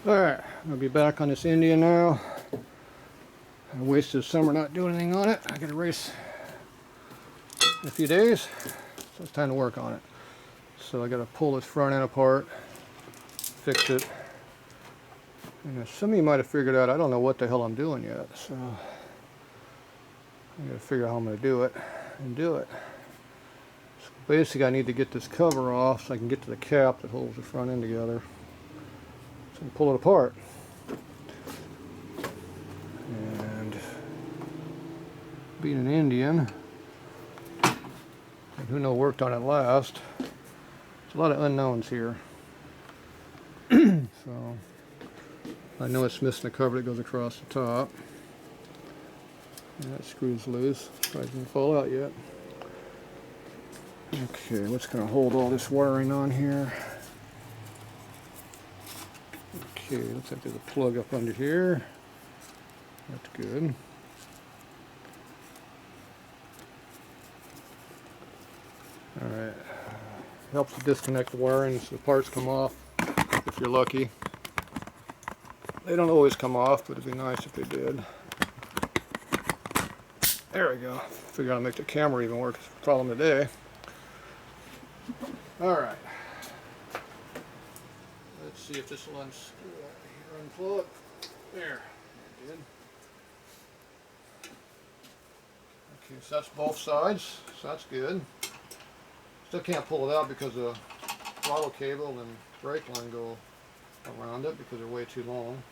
Alright, I'll be back on this Indian now. I wasted the summer not doing anything on it. I got a race in a few days, so it's time to work on it. So I got to pull this front end apart, fix it. And some of you might have figured out I don't know what the hell I'm doing yet, so I got to figure out how I'm going to do it and do it. So basically I need to get this cover off so I can get to the cap that holds the front end together. So I can pull it apart. And being an Indian, and who knows worked on it last, there's a lot of unknowns here. So I know it's missing the cover that goes across the top. And that screw's loose. Probably didn't fall out yet. Okay, what's going to hold all this wiring on here? Okay, looks like there's a plug up under here. That's good. Alright. Helps to disconnect the wiring so the parts come off if you're lucky. They don't always come off, but it'd be nice if they did. There we go. Figure out how to make the camera even work. It's a problem today. Alright. Let's see if this will unscrew here. Unplug. There. It did. Okay, so that's both sides. So that's good. Still can't pull it out because the throttle cable and brake line go around it because they're way too long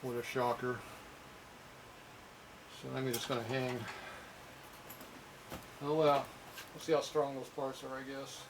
with a shocker. So I'm just going to hang. Oh well, we'll see how strong those parts are, I guess.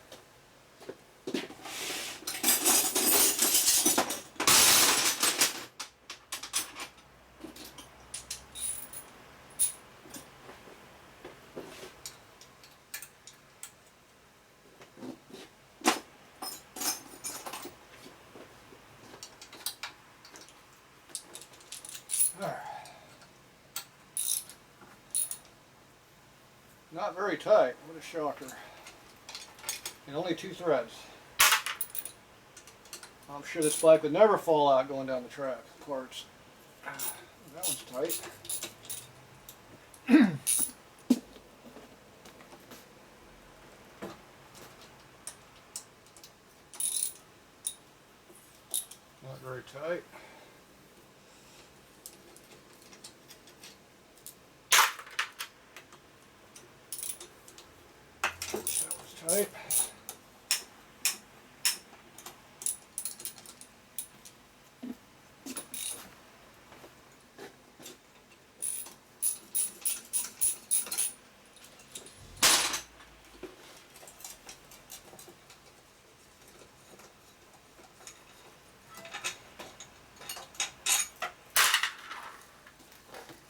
Not very tight, what a shocker. And only 2 threads. I'm sure this bike would never fall out going down the track. Parts. That one's tight. Not very tight. That was tight.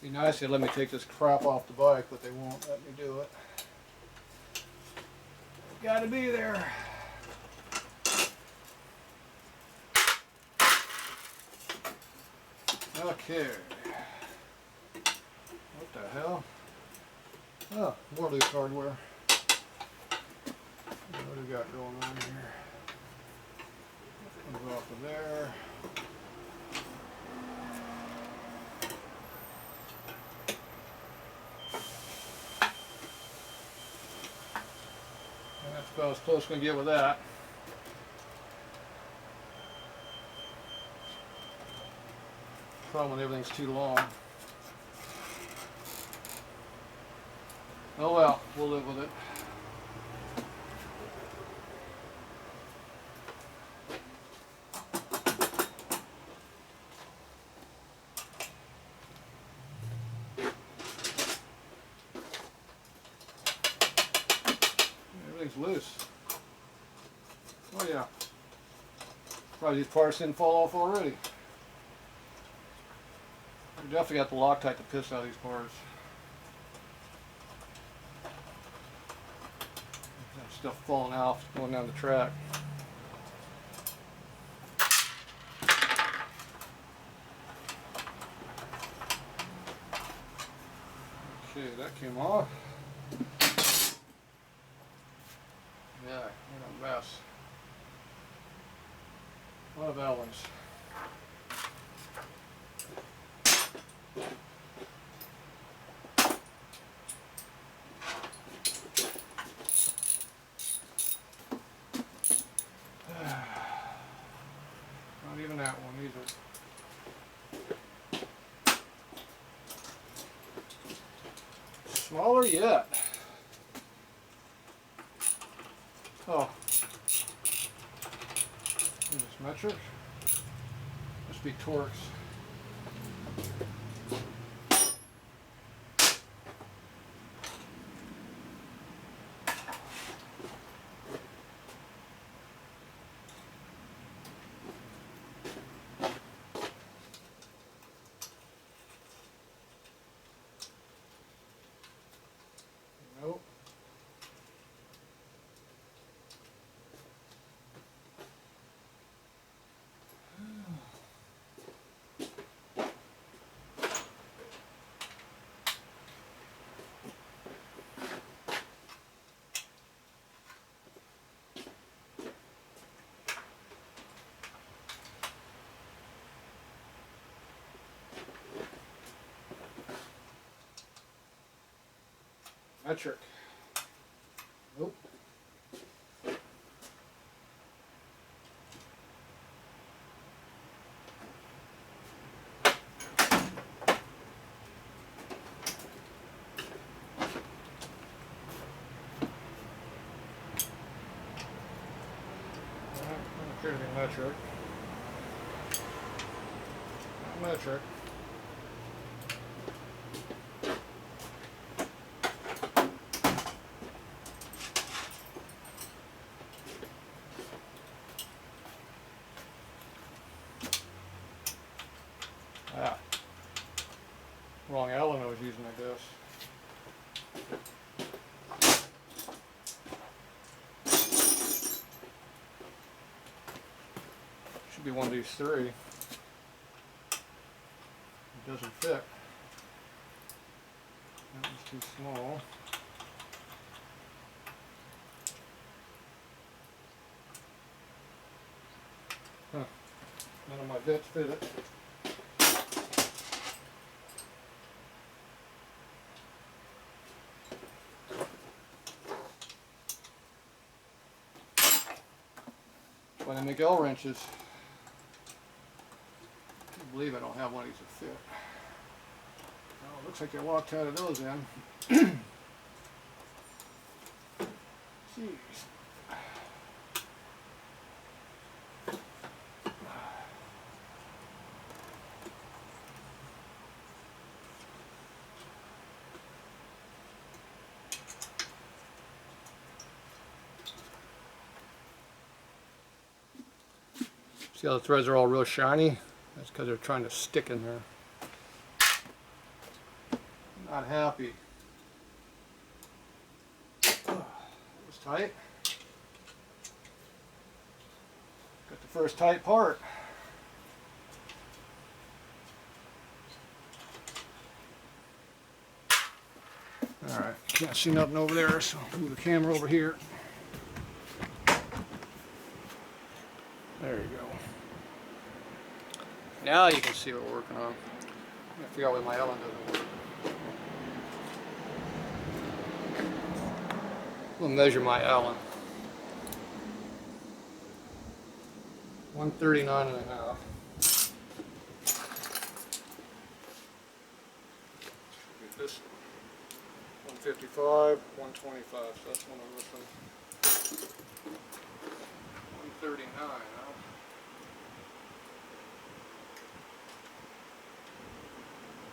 Be nice if they let me take this crap off the bike, but they won't let me do it. Gotta be there. Okay. What the hell? Oh, more loose hardware. What do we got going on here? Comes off of there. That's about as close as we can get with that. Problem when everything's too long. Oh well, we'll live with it. Everything's loose. Oh yeah. Probably these parts didn't fall off already. You definitely got the Loctite to piss out of these parts. That stuff falling out going down the track. Okay, that came off. Yeah, what a mess. A lot of Allens. Not even that one either. Smaller yet. Oh. Is this metric? Must be Torx. Nope. Metric. Nope. Appear to be metric. Not metric. Ah. Wrong Allen I was using, I guess. Should be one of these three. It doesn't fit. That one's too small. Huh. None of my bits fit it. That's why they make L wrenches. I can't believe I don't have one of these that fit. Well, it looks like they walked out of those in. Jeez. See how the threads are all real shiny? That's because they're trying to stick in there. Not happy. That was tight. Got the first tight part. Alright, can't see nothing over there, so I'll move the camera over here. There you go. Now you can see what we're working on. I'm gonna figure out why my Allen doesn't work. We'll measure my Allen. 139 and a half. Get this 155, 125, so that's one of this one. 139, huh?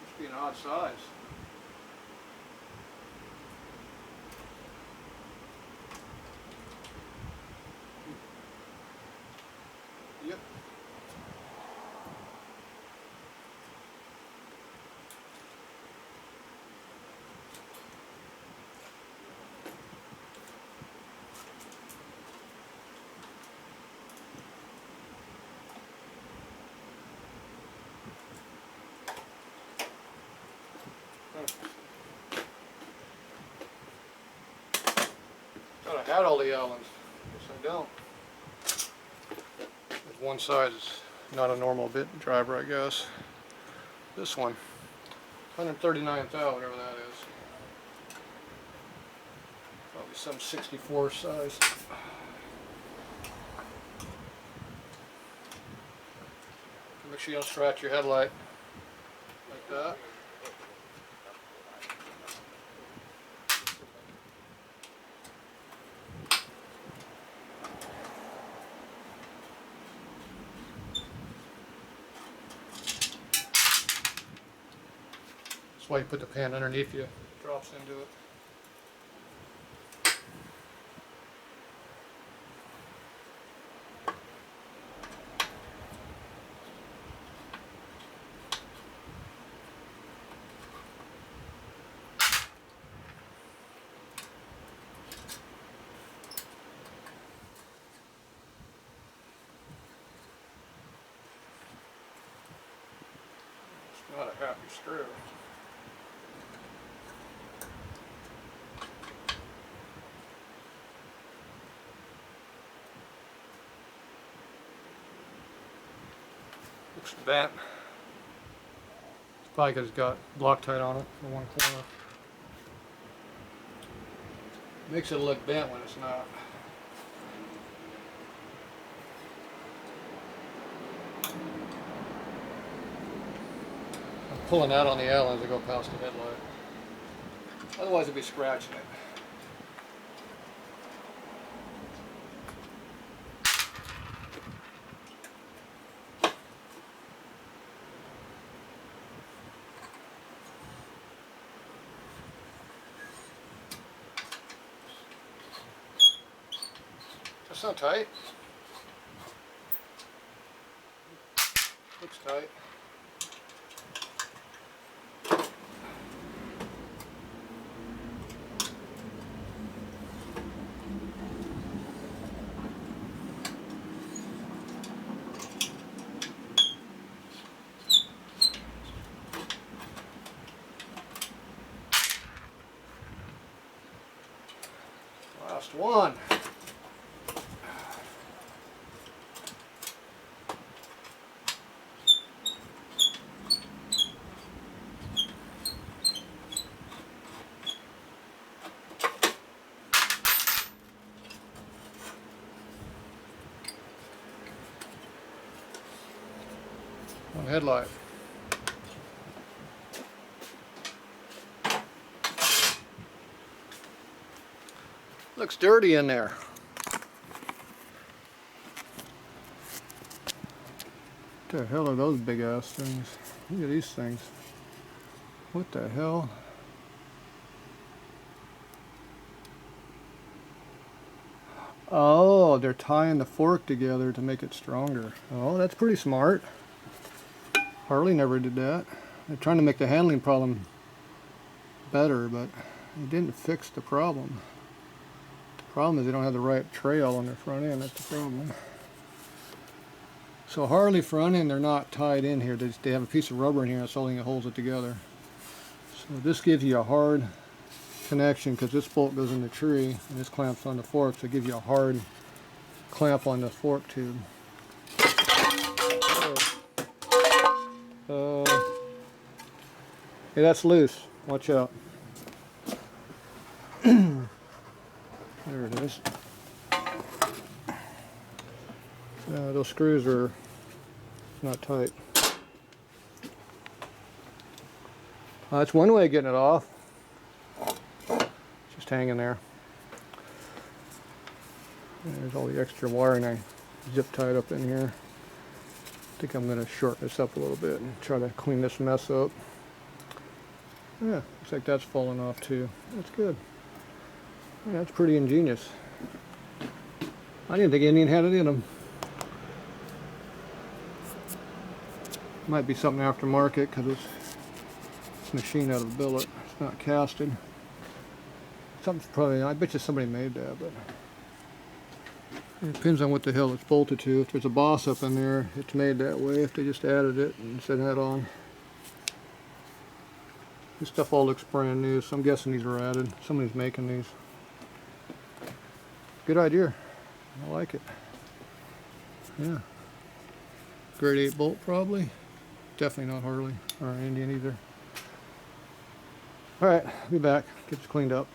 Must be an odd size. Yep. Thought I had all the Allens. Guess I don't. There's one side is not a normal bit driver, I guess. This one. 139 thou, whatever that is. Probably some 64 size. Make sure you don't scratch your headlight like that. That's why you put the pan underneath you. It drops into it. It's not a happy screw. Looks bent. It's probably because it's got Loctite on it in one corner. Makes it look bent when it's not. I'm pulling that on the L as I go past the headlight. Otherwise I'd be scratching it. That's not tight. Looks tight. Last one. One headlight. Looks dirty in there. What the hell are those big ass things? Look at these things. What the hell? Oh, they're tying the fork together to make it stronger. Oh, that's pretty smart. Harley never did that. They're trying to make the handling problem better, but it didn't fix the problem. The problem is they don't have the right trail on their front end. That's the problem. So Harley front end, they're not tied in here. They have a piece of rubber in here that's holding it, holds it together. So this gives you a hard connection because this bolt goes in the tree and this clamps on the fork, so it gives you a hard clamp on the fork tube. Hey, that's loose. Watch out. There it is. Those screws are not tight. That's one way of getting it off. Just hanging there. There's all the extra wiring I zip tied up in here. I think I'm going to shorten this up a little bit and try to clean this mess up. Yeah, looks like that's falling off too. That's good. Yeah, that's pretty ingenious. I didn't think Indian had it in them. Might be something aftermarket because it's machined out of billet. It's not casted. Something's probably, I bet you somebody made that, but it depends on what the hell it's bolted to. If there's a boss up in there, it's made that way. If they just added it and set that on. This stuff all looks brand new, so I'm guessing these were added. Somebody's making these. Good idea. I like it. Yeah. Grade 8 bolt probably. Definitely not Harley or Indian either. All right, be back. Get this cleaned up.